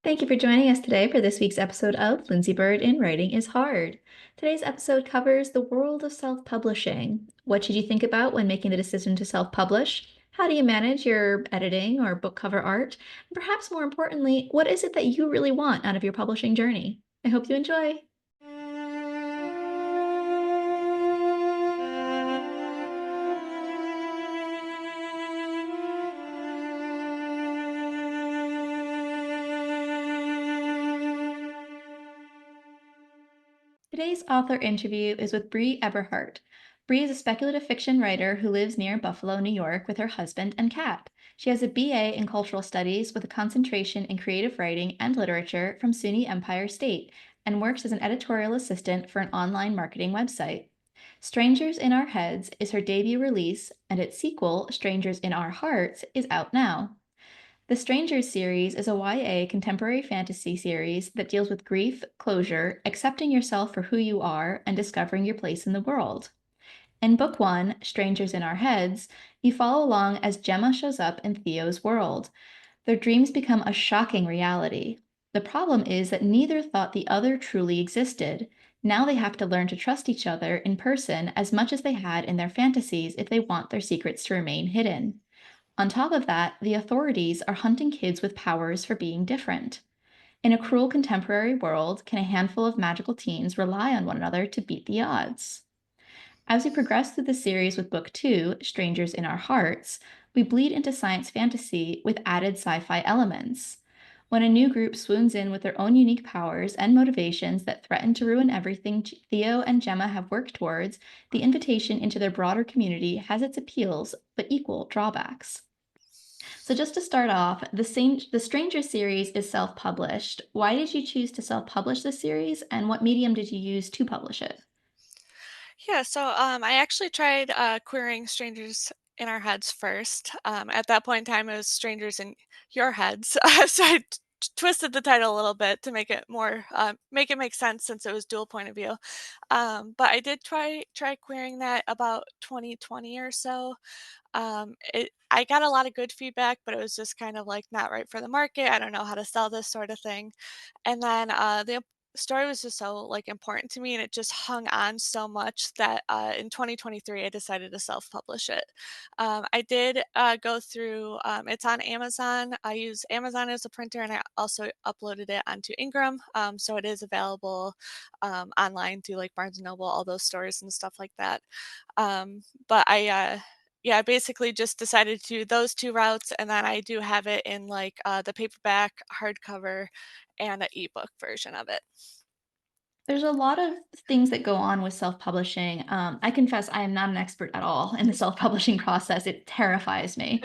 Thank you for joining us today for this week's episode of Lindsey Byrd in Writing is Hard. Today's episode covers the world of self-publishing. What should you think about when making the decision to self-publish? How do you manage your editing or book cover art? And perhaps more importantly, what is it that you really want out of your publishing journey? I hope you enjoy. Today's author interview is with Bri Eberhart. Bri is a speculative fiction writer who lives near Buffalo, New York, with her husband and cat. She has a BA in cultural studies with a concentration in creative writing and literature from SUNY Empire State and works as an editorial assistant for an online marketing website. Strangers in Our Heads is her debut release, and its sequel, Strangers in Our Hearts, is out now. The Strangers series is a YA contemporary fantasy series that deals with grief, closure, accepting yourself for who you are, and discovering your place in the world. In Book 1, Strangers in Our Heads, you follow along as Gemma shows up in Theo's world. Their dreams become a shocking reality. The problem is that neither thought the other truly existed. Now they have to learn to trust each other in person as much as they had in their fantasies if they want their secrets to remain hidden. On top of that, the authorities are hunting kids with powers for being different. In a cruel contemporary world, can a handful of magical teens rely on one another to beat the odds? As we progress through the series with Book 2, Strangers in Our Hearts, we bleed into science fantasy with added sci fi elements. When a new group swoons in with their own unique powers and motivations that threaten to ruin everything Theo and Gemma have worked towards, the invitation into their broader community has its appeals but equal drawbacks. So just to start off, the Stranger series is self-published. Why did you choose to self-publish this series, and what medium did you use to publish it? I actually tried querying strangers in our heads first. At that point in time, it was strangers in your heads. Twisted the title a little bit to make it more make it make sense since it was dual point of view. But I did try querying that about 2020 or so. I got a lot of good feedback, but it was just kind of like not right for the market. I don't know how to sell this sort of thing. And then the story was just so like important to me, and it just hung on so much that in 2023 I decided to self-publish it. I did go through. It's on Amazon. I use Amazon as a printer, and I also uploaded it onto Ingram, so it is available online through like Barnes and Noble, all those stores and stuff like that. But I basically just decided to do those 2 routes, and then I do have it in, like, the paperback, hardcover, and an ebook version of it. There's a lot of things that go on with self-publishing. I confess I am not an expert at all in the self-publishing process. It terrifies me.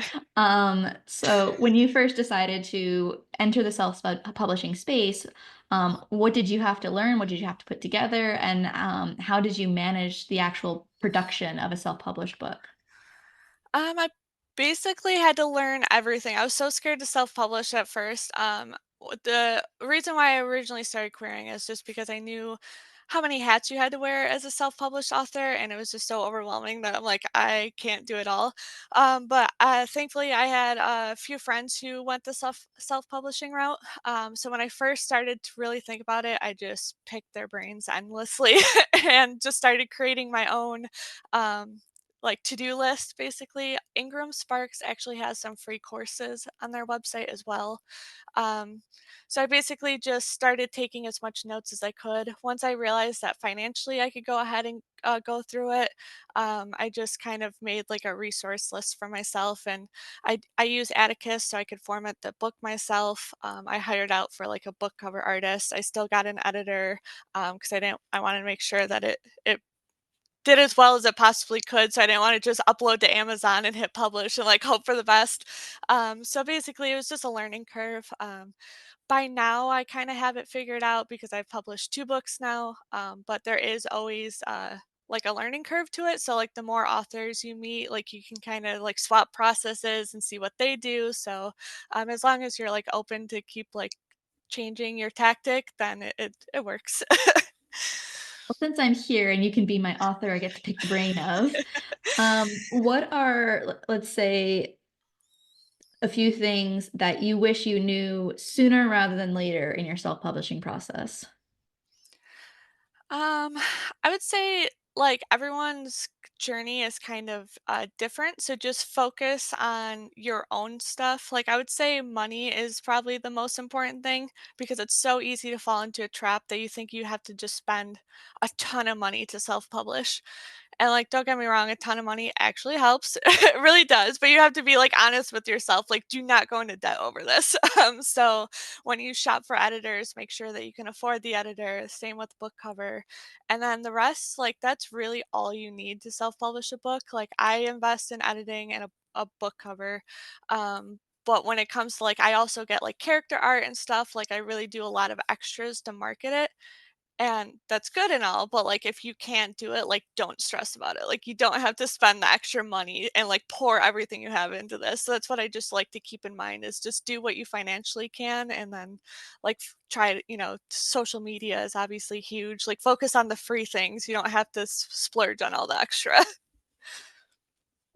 So when you first decided to enter the self-publishing space, what did you have to learn? What did you have to put together? And how did you manage the actual production of a self-published book? I basically had to learn everything. I was so scared to self-publish at first. The reason why I originally started querying is just because I knew how many hats you had to wear as a self-published author, and it was just so overwhelming that I'm like, I can't do it all. But thankfully, I had a few friends who went the self-publishing route. So when I first started to really think about it, I just picked their brains endlessly and just started creating my own. Um, like to-do list basically. Ingram Sparks actually has some free courses on their website as well. Um, so I basically just started taking as much notes as I could. Once I realized that financially I could go ahead and go through it, I just kind of made like a resource list for myself, and I use Atticus so I could format the book myself. I hired out for like a book cover artist. I still got an editor because I wanted to make sure that it did as well as it possibly could, so I didn't wanna just upload to Amazon and hit publish and, like, hope for the best. So basically, it was just a learning curve. By now, I kinda have it figured out because I've published 2 books now, but there is always, like, a learning curve to it, so, like, the more authors you meet, like, you can kinda, like, swap processes and see what they do, so, as long as you're, like, open to keep, like, changing your tactic, then it works. Well, since I'm here and you can be my author, I get to pick the brain of. What are, let's say, a few things that you wish you knew sooner rather than later in your self-publishing process? Um, I would say like everyone's journey is kind of different. So just focus on your own stuff. Like I would say money is probably the most important thing because it's so easy to fall into a trap that you think you have to just spend a ton of money to self-publish. And, like, don't get me wrong, a ton of money actually helps. It really does, but you have to be, like, honest with yourself, like, do not go into debt over this. So when you shop for editors, make sure that you can afford the editor, same with book cover, and then the rest, like, that's really all you need to self-publish a book. Like, I invest in editing and a book cover, but when it comes to, like I also get, like, character art and stuff, like, I really do a lot of extras to market it. And that's good and all, but, like, if you can't do it, like, don't stress about it. Like, you don't have to spend the extra money and, like, pour everything you have into this. So that's what I just like to keep in mind is just do what you financially can and then, like, try to social media is obviously huge. Like, focus on the free things. You don't have to splurge on all the extra.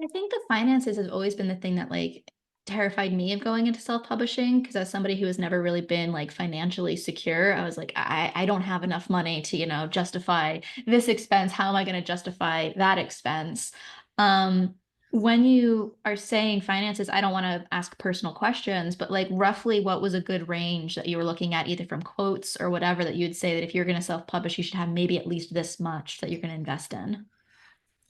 I think the finances has always been the thing that, like, terrified me of going into self-publishing because as somebody who has never really been, like, financially secure, I was like, I don't have enough money to, justify this expense. How am I gonna justify that expense?" Um, when you are saying finances, I don't wanna ask personal questions, but, like, roughly what was a good range that you were looking at either from quotes or whatever that you'd say that if you're gonna self-publish, you should have maybe at least this much that you're gonna invest in?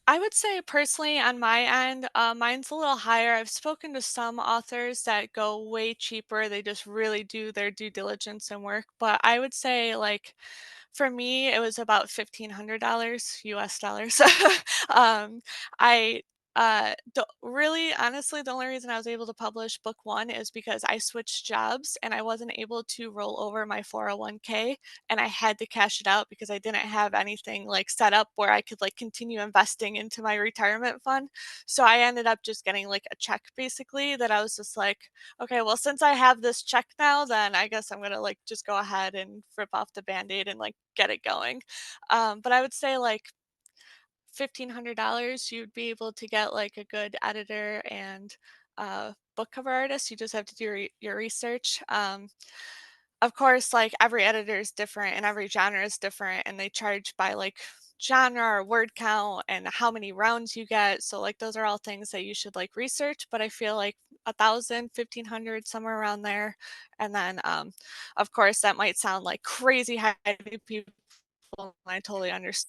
I would say personally on my end, mine's a little higher. I've spoken to some authors that go way cheaper. They just really do their due diligence and work. But I would say, like, for me, it was about $1,500 US dollars. um, I really honestly the only reason I was able to publish book one is because I switched jobs and I wasn't able to roll over my 401k and I had to cash it out because I didn't have anything like set up where I could like continue investing into my retirement fund. So I ended up just getting like a check basically that I was just like, okay, well, since I have this check now, then I guess I'm gonna like just go ahead and rip off the band-aid and like get it going. But I would say like $1,500, you'd be able to get like a good editor and book cover artist. You just have to do your research. Of course, like, every editor is different and every genre is different, and they charge by, like, genre or word count and how many rounds you get, so, like, those are all things that you should, like, research, but I feel like 1,000, 1,500, somewhere around there, and then, of course, that might sound like crazy high to people, and I totally understand.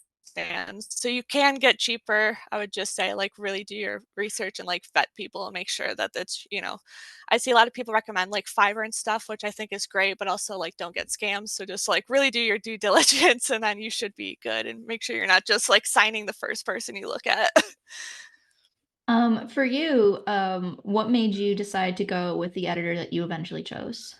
So you can get cheaper, I would just say, like, really do your research and, like, vet people and make sure that I see a lot of people recommend like Fiverr and stuff, which I think is great, but also like don't get scams. So just like really do your due diligence and then you should be good and make sure you're not just like signing the first person you look at. For you, what made you decide to go with the editor that you eventually chose?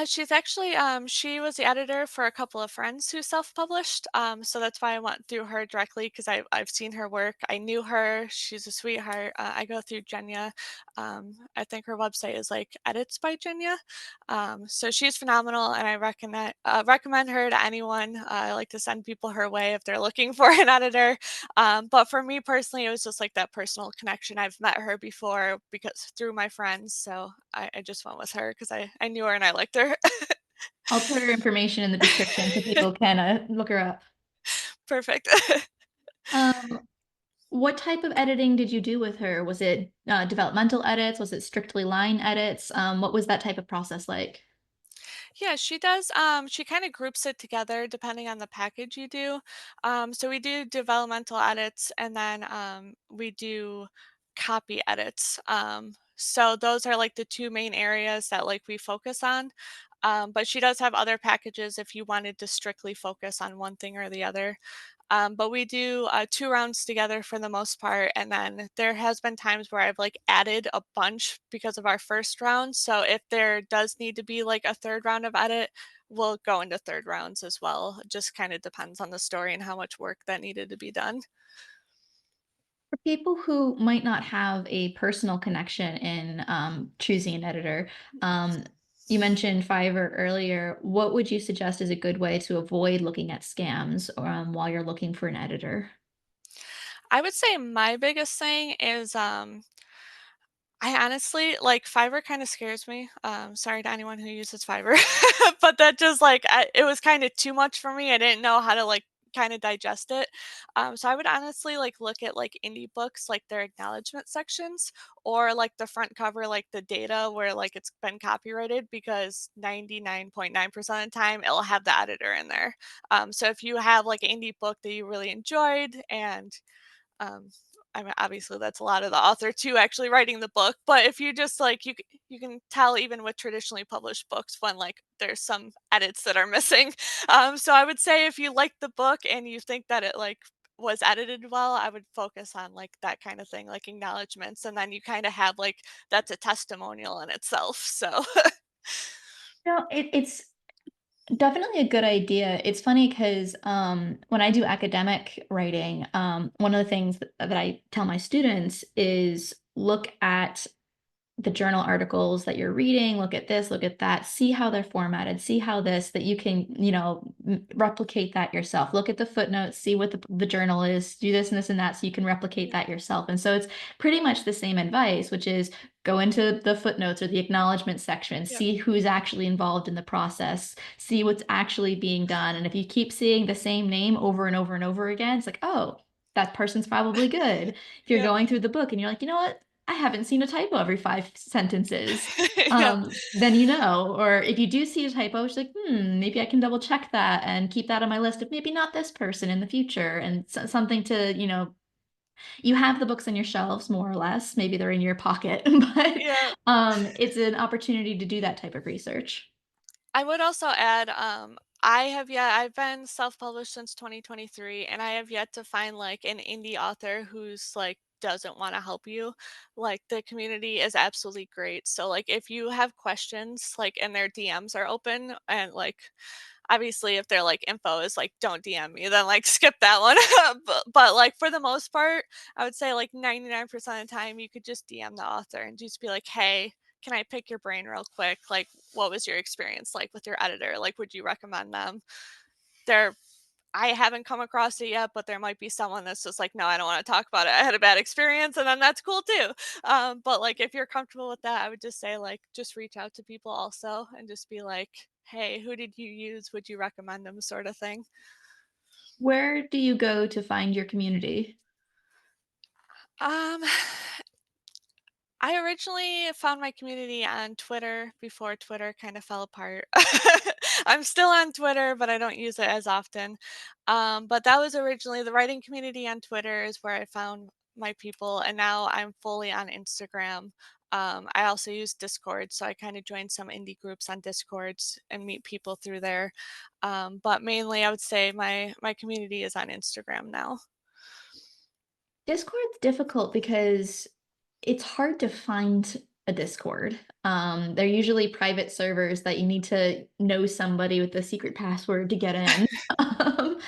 She's actually, she was the editor for a couple of friends who self-published, so that's why I went through her directly because I've seen her work. I knew her. She's a sweetheart. I go through Jenya. I think her website is like Edits by Jenya. So she's phenomenal, and I recommend her to anyone. I like to send people her way if they're looking for an editor. But for me personally, it was just like that personal connection. I've met her before because through my friends, so I just went with her because I knew her and I liked her. I'll put her information in the description so people can look her up. Perfect. Um, what type of editing did you do with her? Was it developmental edits? Was it strictly line edits? What was that type of process like? Yeah, she does. She kind of groups it together depending on the package you do. So we do developmental edits and then we do copy edits. So those are like the two main areas that like we focus on. But she does have other packages if you wanted to strictly focus on one thing or the other. But we do 2 rounds together for the most part, and then there has been times where I've like added a bunch because of our first round. So if there does need to be like a third round of edit, we'll go into third rounds as well. It just kind of depends on the story and how much work that needed to be done. For people who might not have a personal connection in choosing an editor, um, you mentioned Fiverr earlier. What would you suggest is a good way to avoid looking at scams while you're looking for an editor? I would say my biggest thing is I honestly like, Fiverr kinda scares me, sorry to anyone who uses Fiverr, but that just, like, it was kinda too much for me, I didn't know how to, like, kinda digest it, so I would honestly, like, look at, like, indie books, like, their acknowledgement sections, or, like, the front cover, like, the data where, like, it's been copyrighted because 99.9% of the time, it'll have the editor in there, so if you have, like, an indie book that you really enjoyed and um, I mean, obviously, that's a lot of the author too actually writing the book, but if you just, like, you can tell even with traditionally published books when, like, there's some edits that are missing. So I would say if you like the book and you think that it, like, was edited well, I would focus on, like, that kind of thing, like acknowledgments, and then you kinda have, like, that's a testimonial in itself, so No, it's definitely a good idea. It's funny because when I do academic writing, one of the things that I tell my students is look at the journal articles that you're reading, look at this, look at that, see how they're formatted, see how this, that you can, replicate that yourself. Look at the footnotes, see what the journal is, do this and this and that, so you can replicate Yeah, that yourself. And so it's pretty much the same advice, which is go into the footnotes or the acknowledgement section, yep, see who's actually involved in the process, see what's actually being done. And if you keep seeing the same name over and over and over again, it's like, oh, that person's probably good. If you're yep, going through the book and you're like, you know what? I haven't seen a typo every 5 sentences. yep, Then you know, or if you do see a typo, it's like, maybe I can double check that and keep that on my list of maybe not this person in the future and something to, you have the books on your shelves more or less. Maybe they're in your pocket, but yep. it's an opportunity to do that type of research. I would also add, I've been self-published since 2023, and I have yet to find like an indie author who's like doesn't want to help you. Like the community is absolutely great. So like if you have questions, like and their DMs are open and like obviously if their like info is like don't DM me, then like skip that one. But like for the most part, I would say like 99% of the time you could just DM the author and just be like, "Hey, can I pick your brain real quick? Like what was your experience like with your editor? Like would you recommend them?" They're I haven't come across it yet, but there might be someone that's just like, "No, I don't wanna talk about it. I had a bad experience," and then that's cool too. But, like, if you're comfortable with that, I would just say, like, just reach out to people also and just be like, "Hey, who did you use? Would you recommend them?" Sort of thing. Where do you go to find your community? Um, I originally found my community on Twitter before Twitter kind of fell apart. I'm still on Twitter, but I don't use it as often. But that was originally the writing community on Twitter is where I found my people, and now I'm fully on Instagram. I also use Discord, so I kind of joined some indie groups on Discords and meet people through there. But mainly, I would say my community is on Instagram now. Discord's difficult because it's hard to find a Discord. They're usually private servers that you need to know somebody with a secret password to get in. Um,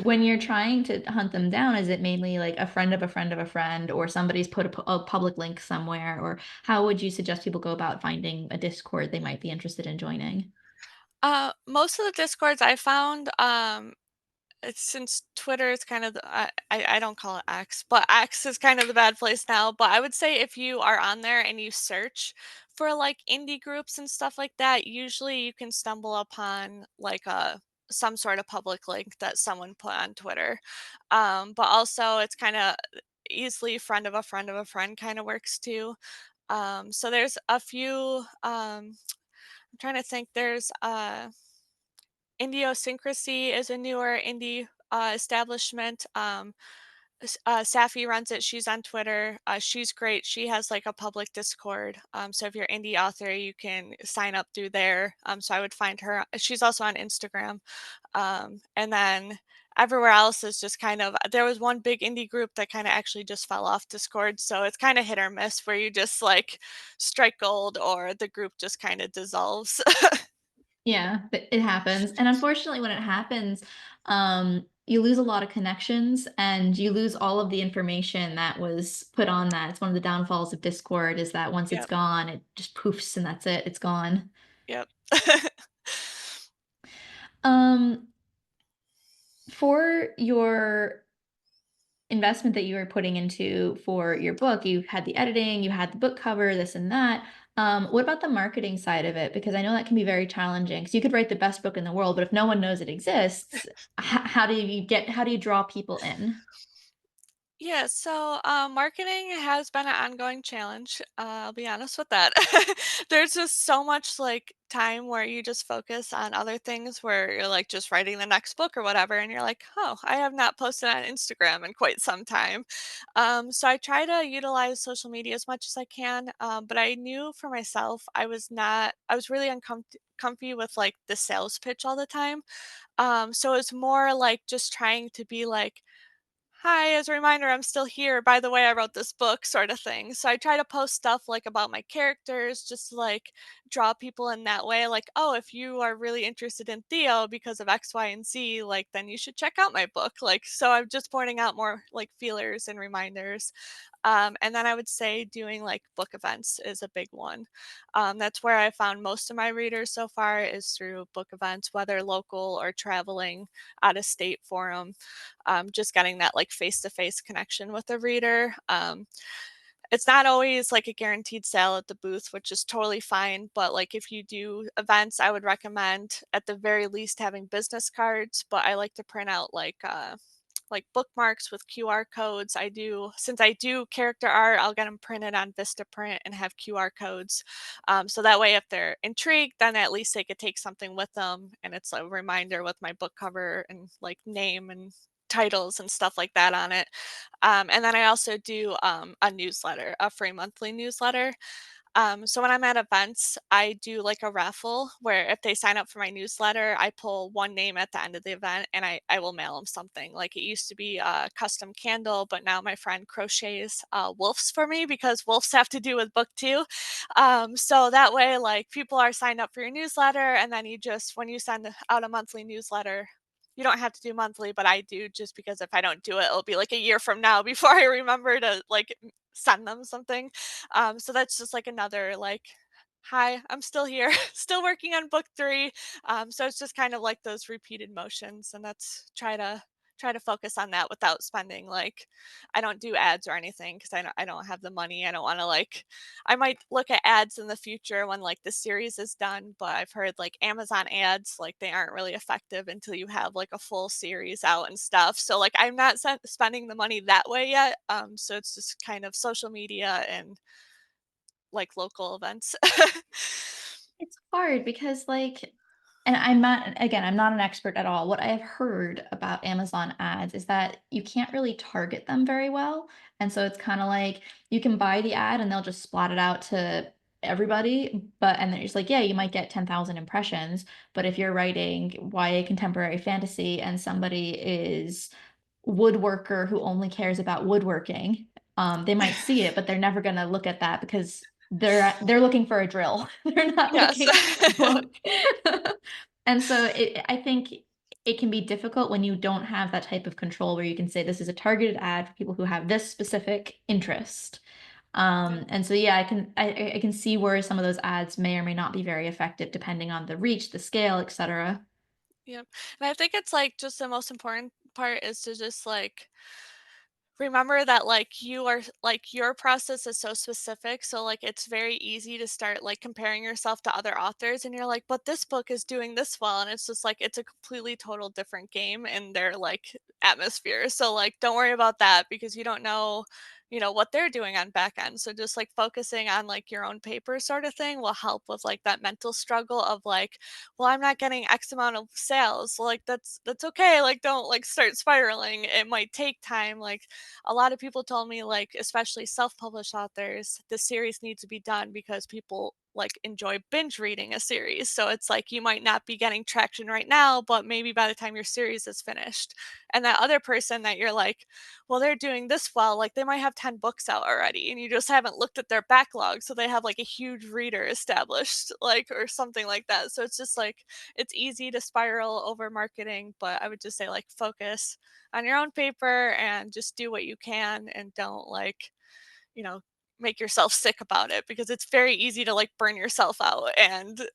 when you're trying to hunt them down, is it mainly like a friend of a friend of a friend, or somebody's put a public link somewhere? Or how would you suggest people go about finding a Discord they might be interested in joining? Most of the Discords I found, it's since Twitter is kind of I don't call it X, but X is kind of the bad place now. But I would say if you are on there and you search for like indie groups and stuff like that, usually you can stumble upon like a some sort of public link that someone put on Twitter. But also it's kind of easily friend of a friend of a friend kind of works too. So there's a few. I'm trying to think. There's Indiosyncrasy is a newer indie establishment. Safi runs it. She's on Twitter. She's great. She has like a public Discord. So if you're indie author, you can sign up through there. So I would find her. She's also on Instagram. And then everywhere else is just kind of there was one big indie group that kind of actually just fell off Discord. So it's kind of hit or miss where you just like strike gold or the group just kind of dissolves. Yeah, it happens, and unfortunately, when it happens, you lose a lot of connections, and you lose all of the information that was put on that. It's one of the downfalls of Discord is that once it's Yep. gone, it just poofs and that's it, it's gone. Yep. Um, for your investment that you were putting into for your book. You had the editing, you had the book cover, this and that. What about the marketing side of it? Because I know that can be very challenging. Because you could write the best book in the world, but if no one knows it exists, how do you draw people in? Yeah, so marketing has been an ongoing challenge. I'll be honest with that. There's just so much like time where you just focus on other things where you're like just writing the next book or whatever, and you're like, oh, I have not posted on Instagram in quite some time. So I try to utilize social media as much as I can, but I knew for myself I was really uncomfortable comfy with like the sales pitch all the time. So it's more like just trying to be like, "Hi, as a reminder, I'm still here. By the way, I wrote this book," sort of thing. So I try to post stuff like about my characters, just to, like draw people in that way. Like, oh, if you are really interested in Theo because of X, Y, and Z, like then you should check out my book. Like, so I'm just pointing out more like feelers and reminders. And then I would say doing like book events is a big one. That's where I found most of my readers so far is through book events, whether local or traveling out of state for 'em. Just getting that like face to face connection with the reader. It's not always like a guaranteed sale at the booth, which is totally fine. But like if you do events, I would recommend at the very least having business cards. But I like to print out like bookmarks with QR codes. Since I do character art, I'll get them printed on Vistaprint and have QR codes. So that way, if they're intrigued, then at least they could take something with them. And it's a reminder with my book cover and like name and titles and stuff like that on it. And then I also do a newsletter, a free monthly newsletter. So when I'm at events, I do like a raffle where if they sign up for my newsletter, I pull one name at the end of the event and I will mail them something. Like it used to be a custom candle, but now my friend crochets wolves for me because wolves have to do with book too. So that way, like people are signed up for your newsletter, and then you just, when you send out a monthly newsletter, you don't have to do monthly, but I do just because if I don't do it, it'll be like a year from now before I remember to like send them something. So that's just like another like, hi, I'm still here, still working on book three. So it's just kind of like those repeated motions, and that's try to focus on that without spending like I don't do ads or anything because I don't have the money. I don't want to like I might look at ads in the future when like the series is done, but I've heard like Amazon ads like they aren't really effective until you have like a full series out and stuff. So like I'm not spending the money that way yet. So it's just kind of social media and like local events. It's hard because, like, and I'm not, again, I'm not an expert at all. What I have heard about Amazon ads is that you can't really target them very well. And so it's kind of like you can buy the ad and they'll just splat it out to everybody. But, and then it's like, yeah, you might get 10,000 impressions. But if you're writing YA contemporary fantasy and somebody is woodworker who only cares about woodworking, they might see it, but they're never going to look at that because they're looking for a drill. They're not Yes. looking at the book. And so I think it can be difficult when you don't have that type of control where you can say this is a targeted ad for people who have this specific interest. Yep, And so yeah, I can see where some of those ads may or may not be very effective depending on the reach, the scale, etc. yep. And I think it's like just the most important part is to just like remember that like like your process is so specific, so like it's very easy to start like comparing yourself to other authors, and you're like, but this book is doing this well, and it's just like it's a completely total different game in their like atmosphere. So like don't worry about that because you don't know, you know, what they're doing on back end. So just like focusing on like your own paper sort of thing will help with like that mental struggle of like, well, I'm not getting X amount of sales. Like that's okay. Like don't like start spiraling. It might take time. Like a lot of people told me, like, especially self-published authors, the series needs to be done because people like enjoy binge reading a series. So it's like you might not be getting traction right now, but maybe by the time your series is finished. And that other person that you're like, well, they're doing this well, like they might have 10 books out already and you just haven't looked at their backlog. So they have like a huge reader established, like, or something like that. So it's just like, it's easy to spiral over marketing, but I would just say like focus on your own paper and just do what you can and don't like, you know, make yourself sick about it because it's very easy to like burn yourself out and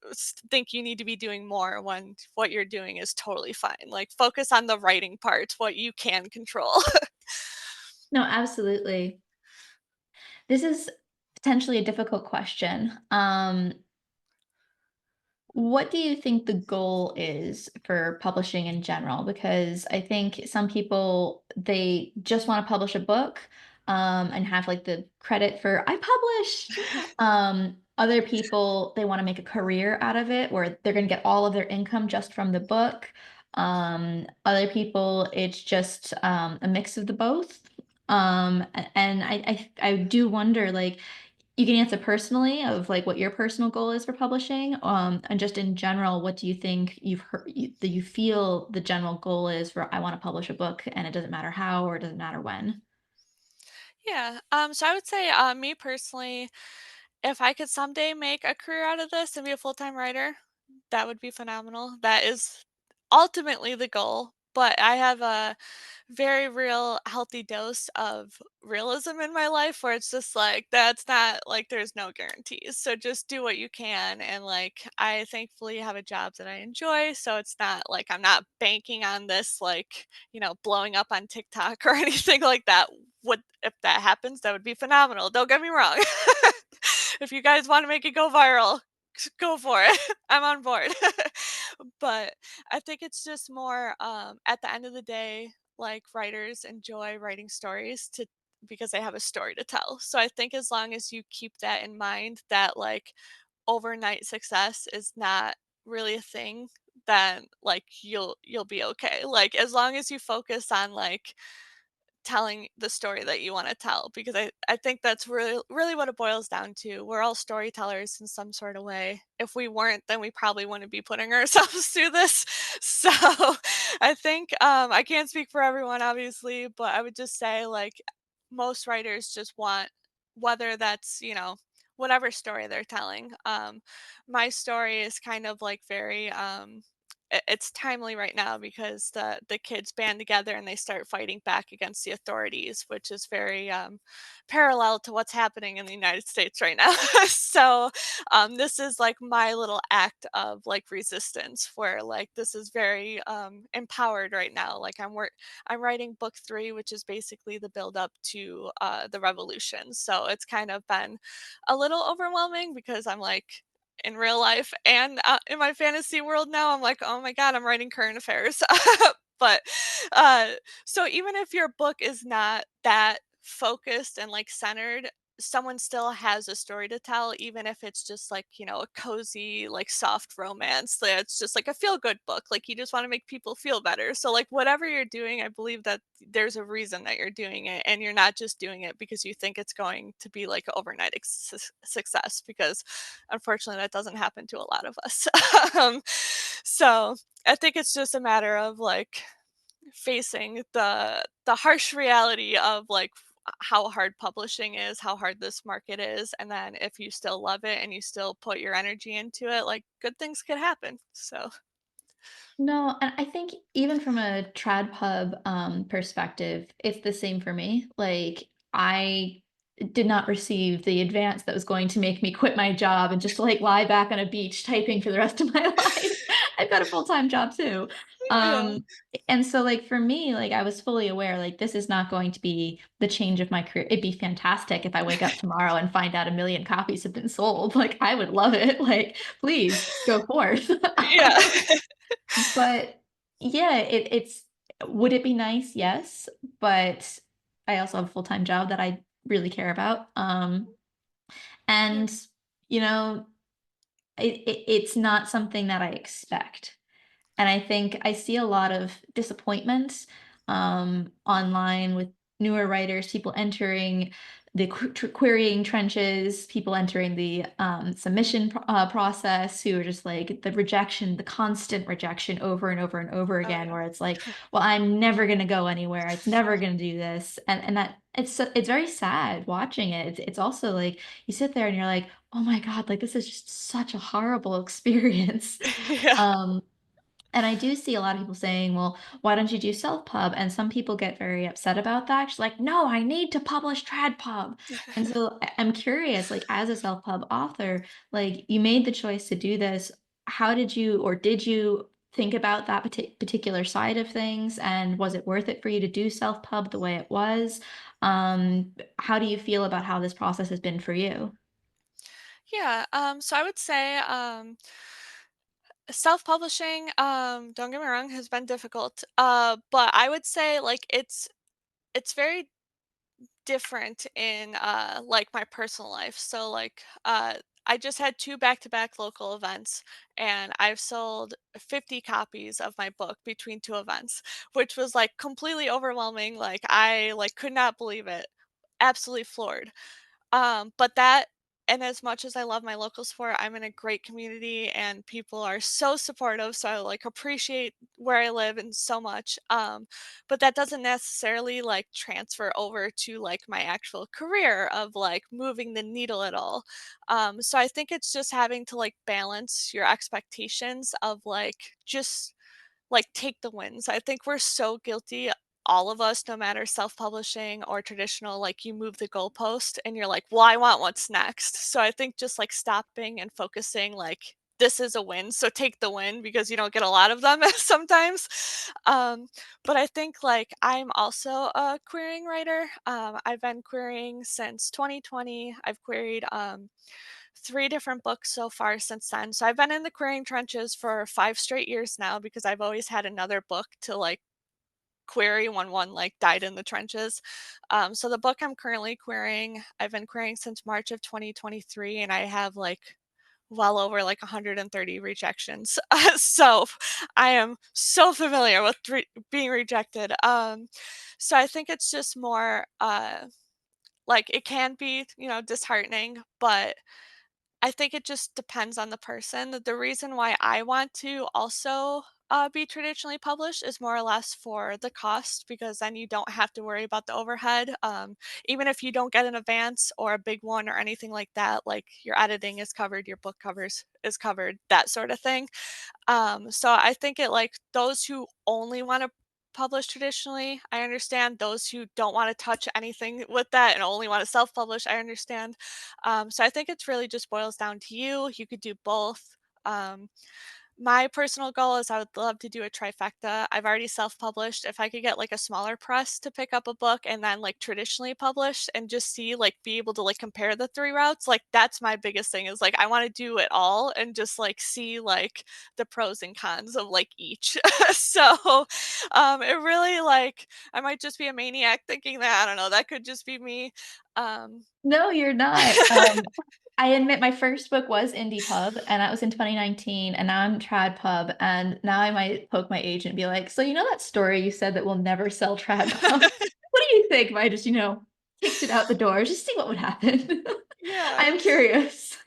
think you need to be doing more when what you're doing is totally fine. Like focus on the writing part, what you can control. No, absolutely. This is potentially a difficult question. What do you think the goal is for publishing in general? Because I think some people they just want to publish a book and have like the credit for I published. Other people they want to make a career out of it where they're going to get all of their income just from the book. Other people it's just a mix of the both. And I do wonder like you can answer personally of, like, what your personal goal is for publishing, and just in general, what do you think you've heard that you feel the general goal is for, "I wanna publish a book, and it doesn't matter how or it doesn't matter when." Yeah. So I would say, me personally, if I could someday make a career out of this and be a full-time writer, that would be phenomenal. That is ultimately the goal. But I have a very real healthy dose of realism in my life where it's just like that's not like there's no guarantees. So just do what you can. And like I thankfully have a job that I enjoy. So it's not like I'm not banking on this like, blowing up on TikTok or anything like that. Would if that happens, that would be phenomenal. Don't get me wrong. If you guys want to make it go viral, go for it. I'm on board. But I think it's just more at the end of the day, like writers enjoy writing stories to because they have a story to tell. So I think as long as you keep that in mind that like overnight success is not really a thing, then like you'll be okay. Like as long as you focus on like telling the story that you wanna tell because I think that's really what it boils down to. We're all storytellers in some sort of way. If we weren't, then we probably wouldn't be putting ourselves through this. So, I think, I can't speak for everyone, obviously, but I would just say, like, most writers just want whether that's, whatever story they're telling. My story is kind of, like, very, it's timely right now because the kids band together and they start fighting back against the authorities, which is very parallel to what's happening in the United States right now. So this is like my little act of like resistance, where like this is very empowered right now. Like I'm writing book 3, which is basically the build up to the revolution. So it's kind of been a little overwhelming because I'm like in real life and, in my fantasy world now, I'm like, "Oh my god, I'm writing current affairs." But, uh, so even if your book is not that focused and, like, centered, someone still has a story to tell, even if it's just, like, a cozy, like, soft romance that's just, like, a feel-good book, like, you just wanna make people feel better. So, like, whatever you're doing, I believe that there's a reason that you're doing it, and you're not just doing it because you think it's going to be, like, overnight success because unfortunately, that doesn't happen to a lot of us. Um, so I think it's just a matter of like facing the harsh reality of like how hard publishing is, how hard this market is, and then if you still love it and you still put your energy into it, like good things could happen. So No, and I think even from a trad pub, perspective, it's the same for me. Like, I did not receive the advance that was going to make me quit my job and just, like, lie back on a beach typing for the rest of my life. I've got a full-time job too. yeah. Um, and so, like, for me, like, I was fully aware, like, this is not going to be the change of my career. It'd be fantastic if I wake up tomorrow and find out 1,000,000 copies have been sold. Like, I would love it. Like, please go forth. Yeah. But yeah, it's would it be nice? Yes, but I also have a full-time job that I really care about. Yeah. And you know, it's not something that I expect. And I think I see a lot of disappointment online with newer writers, people entering the querying trenches, people entering the submission process who are just like the rejection, the constant rejection over and over and over Oh again, yeah. where it's like, well, I'm never going to go anywhere. It's never going to do this. And that it's very sad watching it. It's also like you sit there and you're like, oh my God, like this is just such a horrible experience. Yeah. Um, and I do see a lot of people saying, "Well, why don't you do self-pub?" And some people get very upset about that. She's like, "No, I need to publish trad pub." And so I'm curious, like as a self-pub author, like you made the choice to do this. How did you or did you think about that particular side of things, and was it worth it for you to do self-pub the way it was? How do you feel about how this process has been for you? Yeah, so I would say, self-publishing, don't get me wrong, has been difficult. But I would say like it's very different in like my personal life. So like I just had two back-to-back local events and I've sold 50 copies of my book between two events, which was like completely overwhelming. Like I like could not believe it. Absolutely floored. But that and as much as I love my local sport, I'm in a great community and people are so supportive. So I like appreciate where I live and so much. But that doesn't necessarily like transfer over to like my actual career of like moving the needle at all. So I think it's just having to like balance your expectations of like just like, take the wins. I think we're so guilty, all of us, no matter self-publishing or traditional, like, you move the goalpost and you're like, "Well, I want what's next." So I think just, like, stopping and focusing, like, "This is a win, so take the win," because you don't get a lot of them sometimes. Um, but I think, like, I'm also a querying writer. I've been querying since 2020. I've queried, 3 different books so far since then. So I've been in the querying trenches for 5 straight years now because I've always had another book to, like, query when one, like, died in the trenches. So the book I'm currently querying, I've been querying since March of 2023, and I have, like, well over, like, 130 rejections. So I am so familiar with being rejected. So I think it's just more, like, it can be, disheartening, but I think it just depends on the person. The reason why I want to also be traditionally published is more or less for the cost because then you don't have to worry about the overhead. Even if you don't get an advance or a big one or anything like that, like your editing is covered, your book covers is covered, that sort of thing. So I think it like those who only want to publish traditionally, I understand. Those who don't want to touch anything with that and only want to self-publish, I understand. So I think it's really just boils down to you. You could do both. Um, my personal goal is I would love to do a trifecta. I've already self-published. If I could get like a smaller press to pick up a book and then like traditionally published and just see like be able to like compare the three routes, like that's my biggest thing is like I want to do it all and just like see like the pros and cons of like each. So it really like I might just be a maniac thinking that I don't know, that could just be me. Um No, you're not. I admit my first book was Indie Pub, and that was in 2019, and now I'm Trad Pub, and now I might poke my agent and be like, "So you know that story you said that we'll never sell Trad Pub? What do you think if I just, kicked it out the door, just see what would happen?" yeah. I'm curious.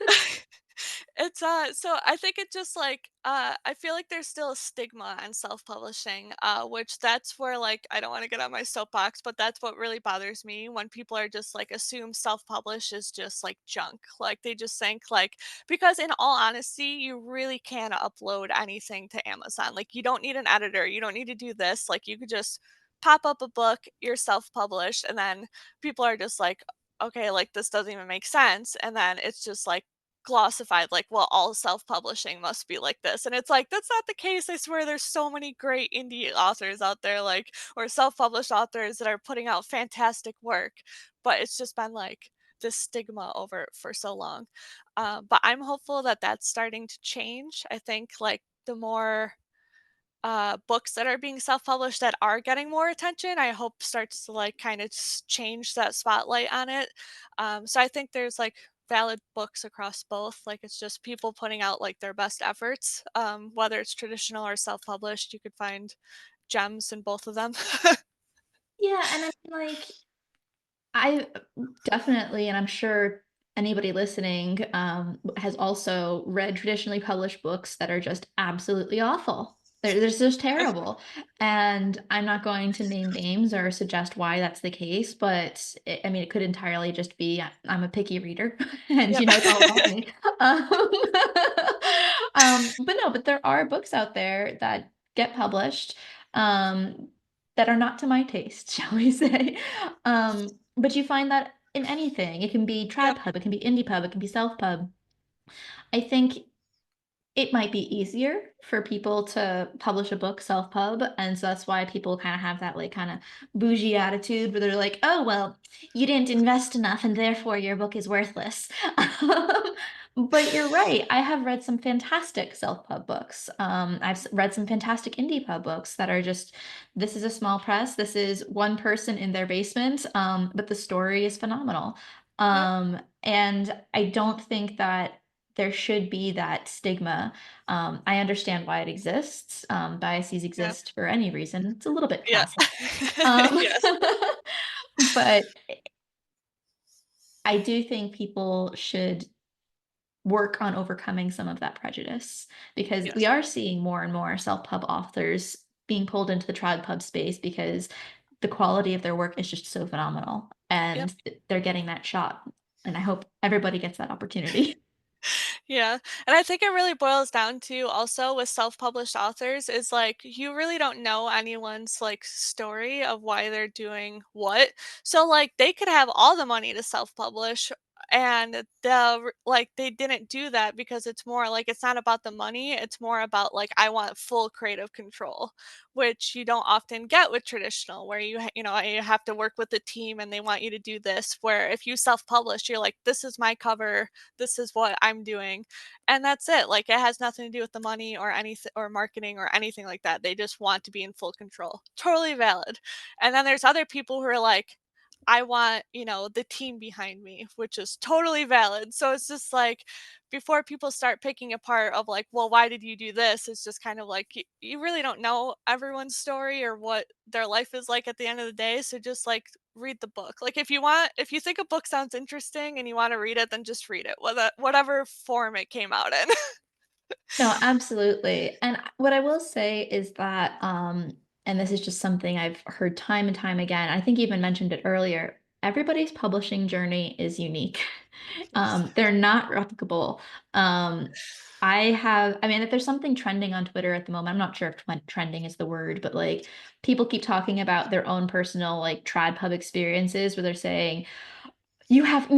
It's so I think it just like I feel like there's still a stigma on self-publishing, which that's where like I don't want to get on my soapbox, but that's what really bothers me when people are just like assume self-publish is just like junk. Like they just think like because in all honesty, you really can upload anything to Amazon. Like you don't need an editor, you don't need to do this. Like you could just pop up a book, you're self-published, and then people are just like, okay, like this doesn't even make sense. And then it's just like glossified like, well, all self-publishing must be like this. And it's like, that's not the case. I swear there's so many great indie authors out there, like, or self-published authors that are putting out fantastic work. But it's just been like this stigma over it for so long. But I'm hopeful that that's starting to change. I think like the more books that are being self-published that are getting more attention, I hope starts to like kind of change that spotlight on it. So I think there's like valid books across both. Like it's just people putting out like their best efforts. Whether it's traditional or self-published, you could find gems in both of them. Yeah, and I mean, like, I definitely, and I'm sure anybody listening, has also read traditionally published books that are just absolutely awful. They're just terrible, and I'm not going to name names or suggest why that's the case, but I mean, it could entirely just be I'm a picky reader, and Yep. it's all about me. Um, but no, but there are books out there that get published, um, that are not to my taste, shall we say. But you find that in anything. It can be trad Yep. pub, it can be indie pub, it can be self pub. I think it might be easier for people to publish a book self-pub, and so that's why people kinda have that, like, kinda bougie attitude where they're like, "Oh, well, you didn't invest enough, and therefore your book is worthless." But you're right, I have read some fantastic self-pub books. I've read some fantastic indie pub books that are just, this is a small press, this is one person in their basement, but the story is phenomenal. Yep. And I don't think that there should be that stigma. I understand why it exists. Biases Yeah. exist for any reason. It's a little bit Yeah. classic. Um, Yes. but I do think people should work on overcoming some of that prejudice because we Yes. are seeing more and more self-pub authors being pulled into the trad pub space because the quality of their work is just so phenomenal Yep. and they're getting that shot. And I hope everybody gets that opportunity. Yeah, and I think it really boils down to also with self-published authors is like you really don't know anyone's like story of why they're doing what. So like they could have all the money to self-publish and like they didn't do that because it's more like it's not about the money, it's more about like I want full creative control, which you don't often get with traditional where you know you have to work with the team and they want you to do this where if you self-publish you're like this is my cover, this is what I'm doing. And that's it. Like it has nothing to do with the money or anything or marketing or anything like that. They just want to be in full control. Totally valid. And then there's other people who are like, I want, you know, the team behind me, which is totally valid. So it's just like before people start picking apart of like, well, why did you do this? It's just kind of like you really don't know everyone's story or what their life is like at the end of the day. So just like read the book. Like if you think a book sounds interesting and you want to read it, then just read it, whatever form it came out in. No, absolutely. And what I will say is that, and this is just something I've heard time and time again, I think you even mentioned it earlier, everybody's publishing journey is unique. Yes. They're not replicable. Um, I mean, if there's something trending on Twitter at the moment, I'm not sure if trending is the word, but like people keep talking about their own personal like trad pub experiences where they're saying, you have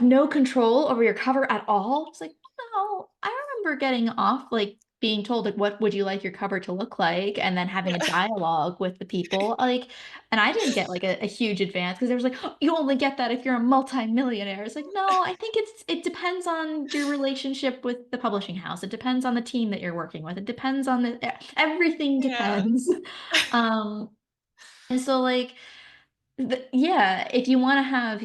no control over your cover at all? It's like, no, I remember getting off, like, being told, like, "What would you like your cover to look like?" And then having a Yeah. dialogue with the people, like, and I didn't get, like, a huge advance because there was like, "Oh, you only get that if you're a multimillionaire." It's like, no, I think it depends on your relationship with the publishing house. It depends on the team that you're working with. It depends on everything Yeah. depends. Um, and so, like, yeah, if you wanna have,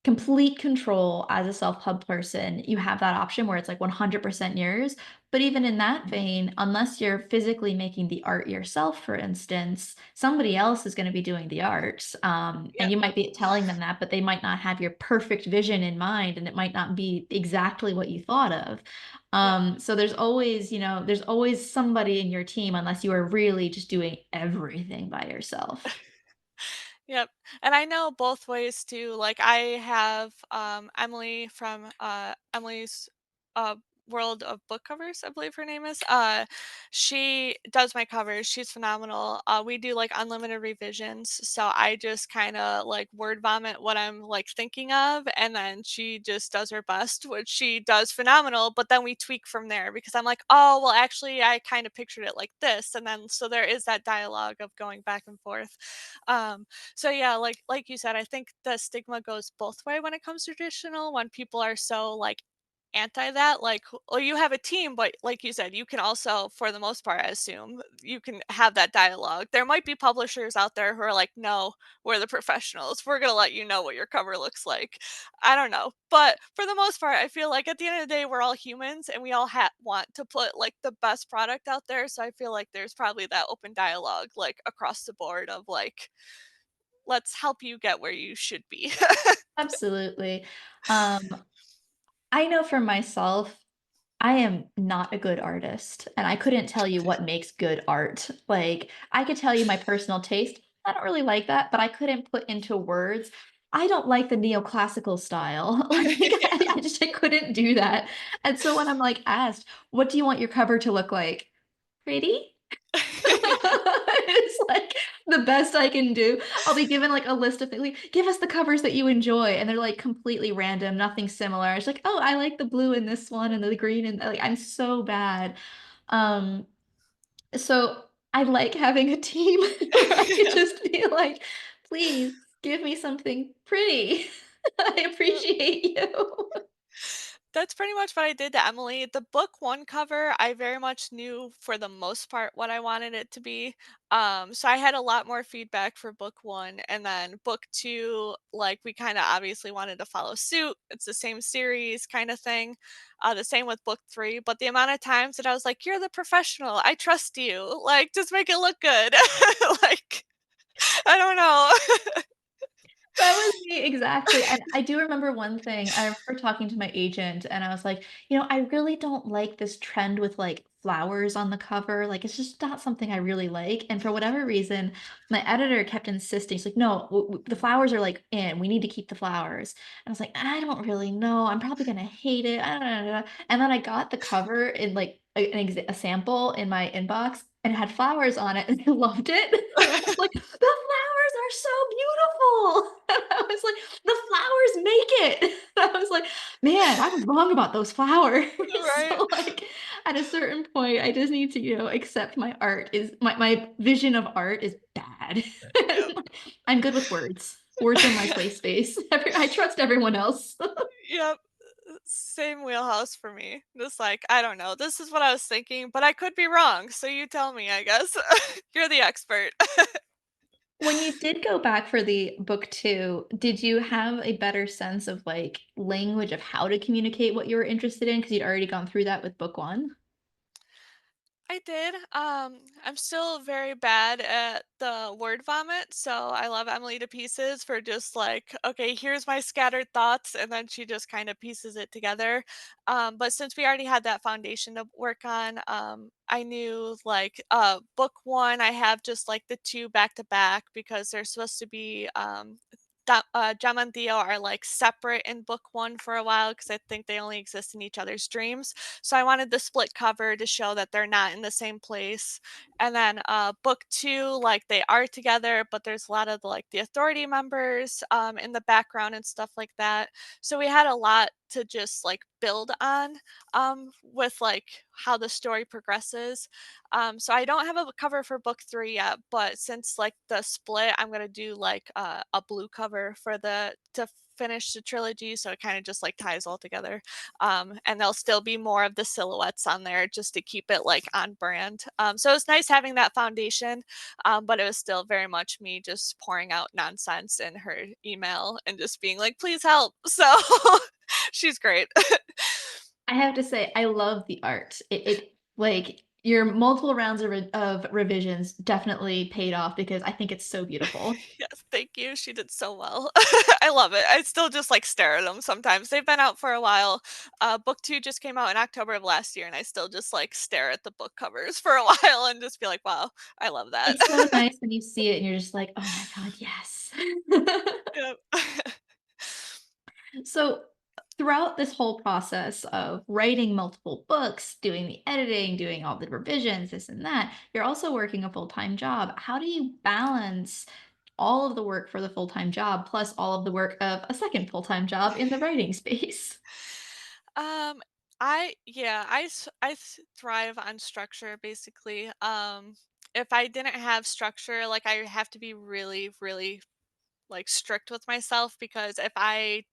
complete control as a self-hub person, you have that option where it's like 100% yours. But even in that vein, unless you're physically making the art yourself, for instance, somebody else is going to be doing the art. And Yep. you might be telling them that, but they might not have your perfect vision in mind, and it might not be exactly what you thought of. Yep. So there's always somebody in your team, unless you are really just doing everything by yourself. Yep, and I know both ways too, like, I have, Emily from, Emily's, uh, World of Book Covers, I believe her name is, she does my covers, she's phenomenal, we do, like, unlimited revisions, so I just kinda, like, word vomit what I'm, like, thinking of, and then she just does her best, which she does phenomenal, but then we tweak from there because I'm like, "Oh, well, actually, I kinda pictured it like this," and then so there is that dialogue of going back and forth, um so yeah, like you said, I think the stigma goes both way when it comes to traditional, when people are so like anti that, like, well, you have a team, but like you said, you can also, for the most part, I assume, you can have that dialogue. There might be publishers out there who are like, no, we're the professionals. We're gonna let you know what your cover looks like. I don't know. But for the most part, I feel like at the end of the day, we're all humans and we all want to put like the best product out there. So I feel like there's probably that open dialogue like across the board of like let's help you get where you should be. Absolutely. Um, I know for myself, I am not a good artist, and I couldn't tell you what makes good art. Like, I could tell you my personal taste. I don't really like that, but I couldn't put into words. I don't like the neoclassical style. Like, I couldn't do that. And so when I'm like asked, "What do you want your cover to look like?" Pretty? It's like the best I can do. I'll be given like a list of things, like, give us the covers that you enjoy, and they're like completely random, nothing similar. It's like, oh, I like the blue in this one and the green, and like I'm so bad. Um, so I like having a team where I could just be like, please give me something pretty. I Yep. appreciate you. That's pretty much what I did to Emily. The book 1 cover, I very much knew for the most part what I wanted it to be. So I had a lot more feedback for book 1, and then book 2, like, we kinda obviously wanted to follow suit. It's the same series kinda thing. The same with book 3, but the amount of times that I was like, "You're the professional. I trust you. Like, just make it look good." Like, I don't know. That was me, exactly, and I do remember one thing, I remember talking to my agent, and I was like, "You know, I really don't like this trend with, like, flowers on the cover, like, it's just not something I really like," and for whatever reason, my editor kept insisting, she's like, "No, the flowers are, like, in, we need to keep the flowers," and I was like, "I don't really know, I'm probably gonna hate it, I don't know," and then I got the cover in, like, a sample in my inbox, and it had flowers on it, and I loved it, and I was like, "The flowers are so beautiful!" I was like, "The flowers make it." I was like, "Man, I was wrong about those flowers." Right? So, like, at a certain point, I just need to, accept my vision of art is bad. Yep. I'm good with words. Words are my play space. I trust everyone else. Yep. Same wheelhouse for me. Just like, I don't know. This is what I was thinking, but I could be wrong. So you tell me, I guess. You're the expert. When you did go back for the book 2, did you have a better sense of, like, language of how to communicate what you were interested in because 'Cause you'd already gone through that with book 1? I did. I'm still very bad at the word vomit, so I love Emily to pieces for just like, okay, here's my scattered thoughts, and then she just kind of pieces it together. But since we already had that foundation to work on, I knew like book 1, I have just like the two back to back because they're supposed to be Gemma and Theo are like separate in book 1 for a while because I think they only exist in each other's dreams. So I wanted the split cover to show that they're not in the same place. And then book 2, like they are together, but there's a lot of like the authority members in the background and stuff like that. So we had a lot to just like build on with like how the story progresses. So I don't have a cover for book 3 yet, but since like the split, I'm gonna do like a blue cover for the to finish the trilogy, so it kind of just like ties all together. And there'll still be more of the silhouettes on there just to keep it like on brand. So it's nice having that foundation, but it was still very much me just pouring out nonsense in her email and just being like, please help. So she's great. I have to say, I love the art. Like, your multiple rounds of revisions definitely paid off because I think it's so beautiful. Yes, thank you. She did so well. I love it. I still just like stare at them sometimes. They've been out for a while. Book 2 just came out in October of last year, and I still just like stare at the book covers for a while and just be like, wow, I love that. It's so nice when you see it and you're just like, "Oh my god, yes." Yep. So, throughout this whole process of writing multiple books, doing the editing, doing all the revisions, this and that, you're also working a full-time job. How do you balance all of the work for the full-time job plus all of the work of a second full-time job in the writing space? Um, I thrive on structure basically. If I didn't have structure, like I have to be really, really like strict with myself because if I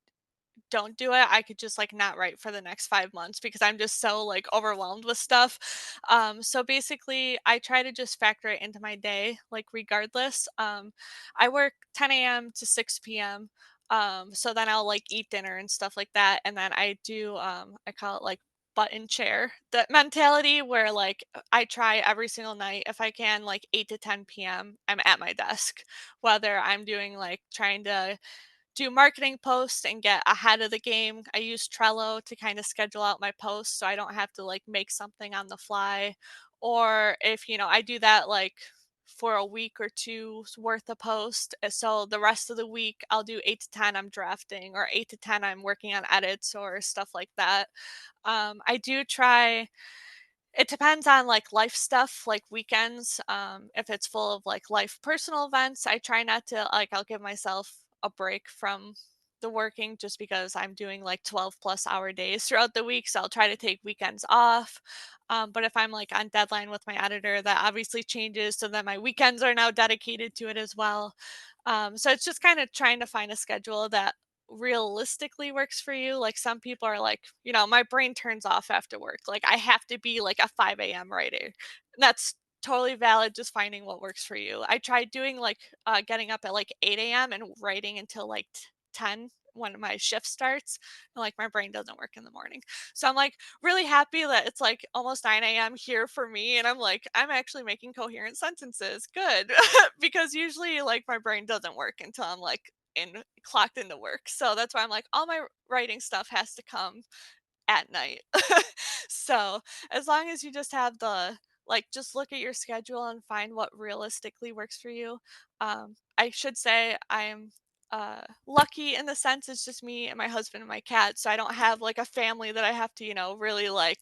don't do it, I could just like not write for the next 5 months because I'm just so like overwhelmed with stuff. So basically I try to just factor it into my day, like regardless. I work 10 a.m. to 6 p.m. So then I'll like eat dinner and stuff like that. And then I do I call it like button chair that mentality where like I try every single night if I can like 8 to 10 p.m. I'm at my desk, whether I'm doing like trying to do marketing posts and get ahead of the game. I use Trello to kind of schedule out my posts so I don't have to like make something on the fly. Or if, I do that like for a week or two's worth of post. So the rest of the week I'll do 8 to 10 I'm drafting or 8 to 10 I'm working on edits or stuff like that. I do try It depends on, like, life stuff, like weekends, if it's full of, like, life personal events, I try not to like, I'll give myself a break from the working just because I'm doing, like, 12 plus hour days throughout the week, so I'll try to take weekends off, but if I'm, like, on deadline with my editor, that obviously changes, so then my weekends are now dedicated to it as well, so it's just kinda trying to find a schedule that realistically works for you. Like some people are like, my brain turns off after work. Like I have to be like a 5 a.m. writer. That's totally valid. Just finding what works for you. I tried doing like getting up at like 8 a.m. and writing until like 10 when my shift starts. And like my brain doesn't work in the morning. So I'm like really happy that it's like almost 9 a.m. here for me. And I'm like, I'm actually making coherent sentences. Good. Because usually like my brain doesn't work until I'm like clocked into work. So that's why I'm like, all my writing stuff has to come at night. So as long as you just have just look at your schedule and find what realistically works for you. I should say I'm lucky in the sense it's just me and my husband and my cat. So I don't have like a family that I have to, really like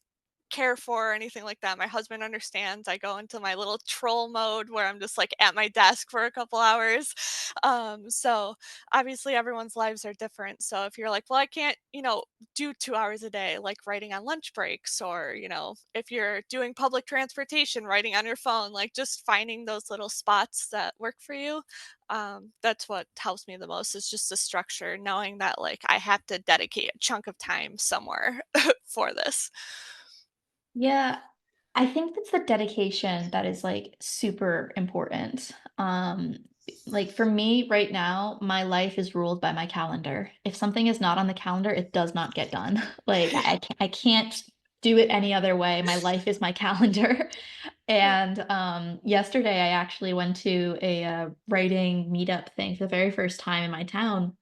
care for or anything like that. My husband understands. I go into my little troll mode where I'm just like at my desk for a couple hours. So obviously everyone's lives are different. So if you're like, well, I can't, do 2 hours a day, like writing on lunch breaks, or, if you're doing public transportation, writing on your phone, like just finding those little spots that work for you. That's what helps me the most is just the structure, knowing that like I have to dedicate a chunk of time somewhere for this. Yeah, I think that's the dedication that is like super important. Like for me right now, my life is ruled by my calendar. If something is not on the calendar, it does not get done. Like I can't do it any other way. My life is my calendar. Yeah. And yesterday I actually went to a writing meetup thing for the very first time in my town,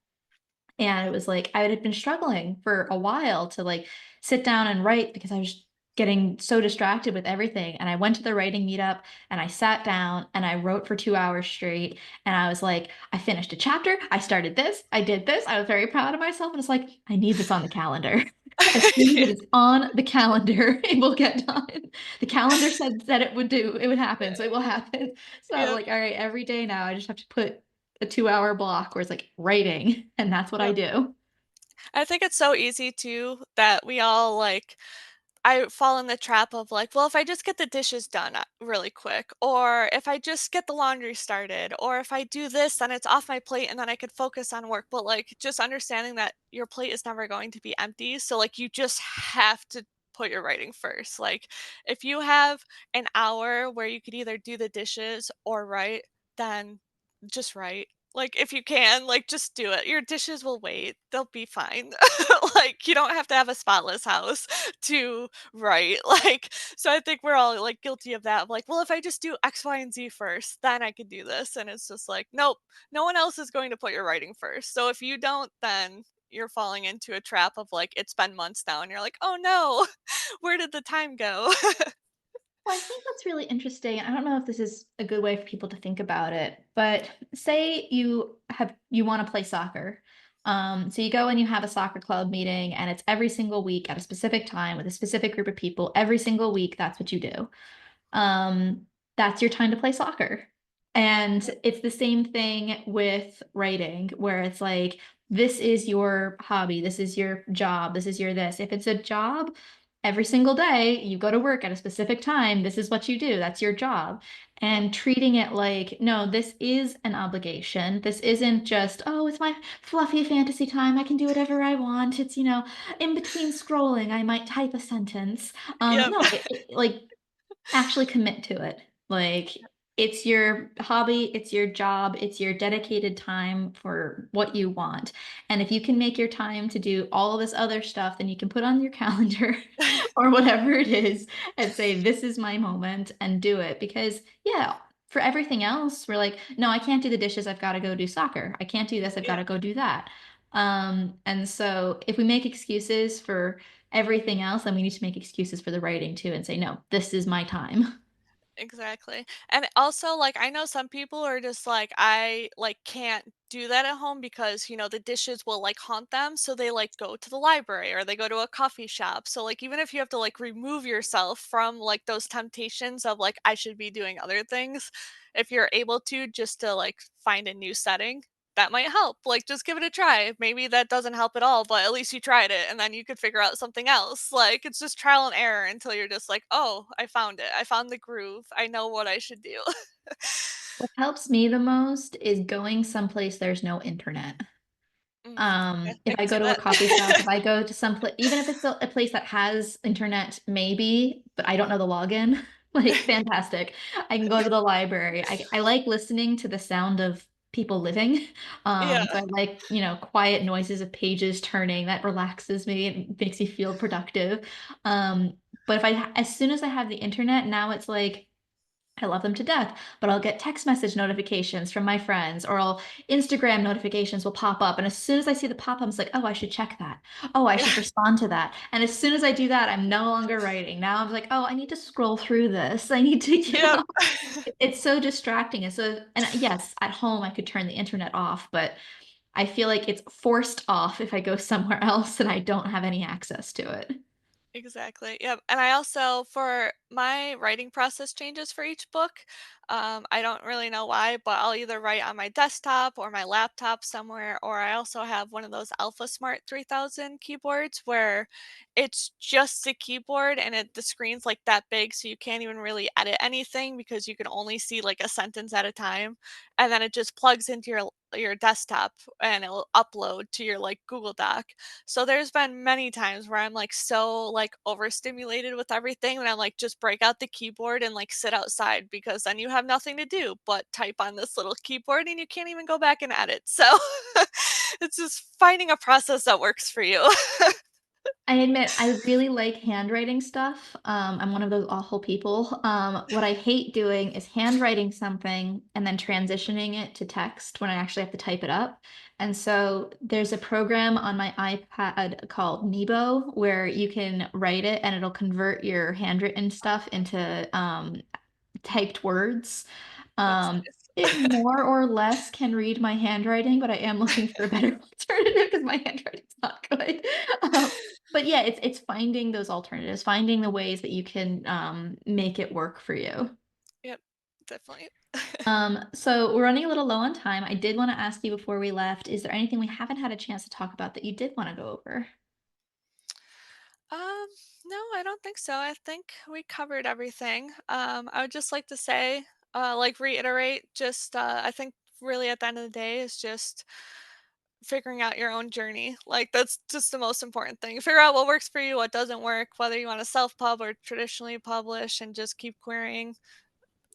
and it was like I had been struggling for a while to like sit down and write because I was getting so distracted with everything. And I went to the writing meetup and I sat down and I wrote for 2 hours straight. And I was like, I finished a chapter. I started this. I did this. I was very proud of myself. And it's like, I need this on the calendar. As soon as it is on the calendar, it will get done. The calendar said that it would happen. So it will happen. So I'm Yep, like, all right, every day now I just have to put a 2 hour block where it's like writing, and that's what I yep. do. I think it's so easy too that we all like I fall in the trap of like, well, if I just get the dishes done really quick, or if I just get the laundry started, or if I do this, then it's off my plate and then I could focus on work. But like just understanding that your plate is never going to be empty. So like you just have to put your writing first. Like if you have an hour where you could either do the dishes or write, then just write. Like if you can, like just do it. Your dishes will wait. They'll be fine. Like you don't have to have a spotless house to right, like, so I think we're all, like, guilty of that, of like, "Well, if I just do X, Y, and Z first, then I could do this," and it's just like, "Nope, no one else is going to put your writing first, so if you don't, then you're falling into a trap of, like, it's been months now, and you're like, 'Oh, no, where did the time go?'" Well, I think that's really interesting. I don't know if this is a good way for people to think about it, but say you want to play soccer. So you go and you have a soccer club meeting, and it's every single week at a specific time with a specific group of people. Every single week, that's what you do. um, that's your time to play soccer. And Yep, it's the same thing with writing, where it's like, this is your hobby, this is your job, this is your this. If it's a job, every single day you go to work at a specific time, this is what you do, that's your job. yep, And treating it like, no, this is an obligation. This isn't just, oh, it's my fluffy fantasy time. I can do whatever I want. It's, in between scrolling, I might type a sentence. yep, No, like actually commit to it. Like, it's your hobby, it's your job, it's your dedicated time for what you want. And if you can make your time to do all of this other stuff, then you can put on your calendar or whatever it is and say, this is my moment and do it. Because, yeah, for everything else, we're like, no, I can't do the dishes. I've got to go do soccer. I can't do this. I've got yeah. to go do that. And so if we make excuses for everything else, then we need to make excuses for the writing too and say, no, this is my time. Exactly. And also, like, I know some people are just like, I like can't do that at home because, the dishes will, like, haunt them, so they, like, go to the library or they go to a coffee shop. So, like, even if you have to, like, remove yourself from, like, those temptations of, like, I should be doing other things, if you're able to just to, like, find a new setting, that might help. Like, just give it a try. Maybe that doesn't help at all, but at least you tried it, and then you could figure out something else. Like, it's just trial and error until you're just like, "Oh, I found it. I found the groove. I know what I should do." What helps me the most is going someplace there's no internet. Yeah, If I I can go see to a that. coffee shop, if I go to some place, even if it's a place that has internet, maybe, but I don't know the login, like, fantastic. I can go to the library. I like listening to the sound of people living. Yeah, So I like, quiet noises of pages turning. That relaxes me and makes me feel productive. But as soon as I have the internet, now it's like I love them to death, but I'll get text message notifications from my friends, or Instagram notifications will pop up. And as soon as I see the pop ups, like, oh, I should check that. Oh, I yeah, should respond to that. And as soon as I do that, I'm no longer writing. Now I'm like, oh, I need to scroll through this. I need to, yep. it's so distracting. And yes, at home, I could turn the internet off, but I feel like it's forced off if I go somewhere else and I don't have any access to it. Exactly. Yep. And I also, for my writing process changes for each book. I don't really know why, but I'll either write on my desktop or my laptop somewhere, or I also have one of those Alpha Smart 3000 keyboards where it's just a keyboard and the screen's like that big, so you can't even really edit anything because you can only see like a sentence at a time. And then it just plugs into your desktop and it'll upload to your like Google Doc. So there's been many times where I'm like so like overstimulated with everything that I'm like just break out the keyboard and like sit outside because then you have nothing to do but type on this little keyboard and you can't even go back and edit. So it's just finding a process that works for you. I admit I really like handwriting stuff. I'm one of those awful people. What I hate doing is handwriting something and then transitioning it to text when I actually have to type it up. And so there's a program on my iPad called Nebo where you can write it and it'll convert your handwritten stuff into typed words. That's Um, it more or less can read my handwriting, but I am looking for a better alternative because my handwriting's not good. Um, but yeah, it's finding those alternatives, finding the ways that you can make it work for you. yep, definitely. So we're running a little low on time. I did want to ask you before we left, is there anything we haven't had a chance to talk about that you did want to go over? Um, no, I don't think so. I think we covered everything. I would just like to say, like reiterate, just I think really at the end of the day is just figuring out your own journey. Like that's just the most important thing. Figure out what works for you, what doesn't work, whether you want to self-pub or traditionally publish and just keep querying.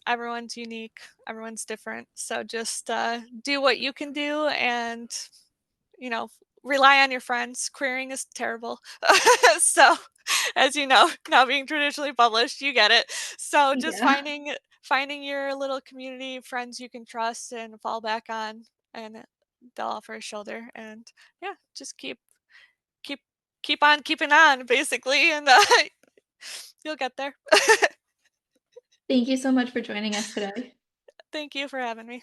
Everyone's unique, everyone's different. So just do what you can do and you know, rely on your friends. Querying is terrible. So, as you know, not being traditionally published, you get it. So just Yeah. finding your little community friends you can trust and fall back on and they'll offer a shoulder and yeah, just keep keep on keeping on basically and you'll get there. Thank you so much for joining us today. Thank you for having me.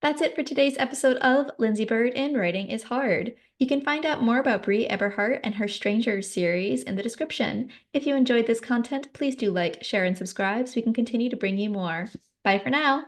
That's it for today's episode of Lindsey Byrd and Writing is Hard. You can find out more about Bri Eberhart and her Strangers series in the description. If you enjoyed this content, please do like, share, and subscribe so we can continue to bring you more. Bye for now.